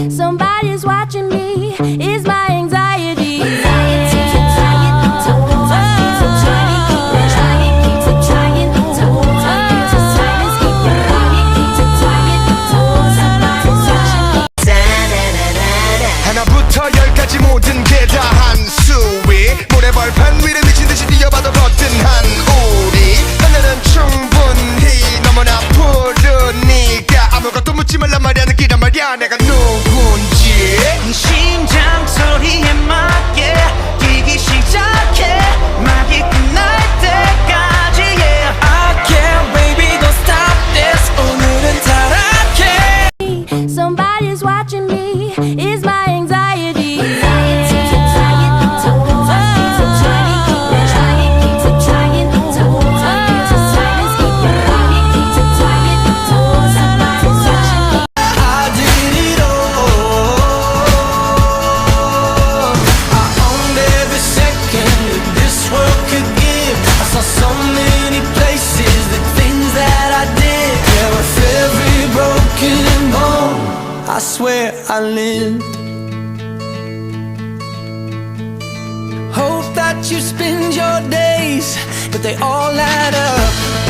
Somebody's watching me, is my anxiety. 하나부터 열까지 모든 게 다 한수위 모래벌판 위를 미친듯이 뛰어봐도 거뜬한 우리 하늘은 충분히 너무나 푸르니까 아무것도 묻지 말란 말이야 느끼란 말이야 내가 누군지 심장 소리에 맞게 뛰기 시작해 막이 끝날 때까지 yeah. I can't baby don't stop this 오늘은 타락해 Somebody's watching me, is my anxiety. I did it all I owned every second that this world could give I saw so many places, the things that I did Yeah, with every broken bone I swear I lived Hope that you spend your days But they all add up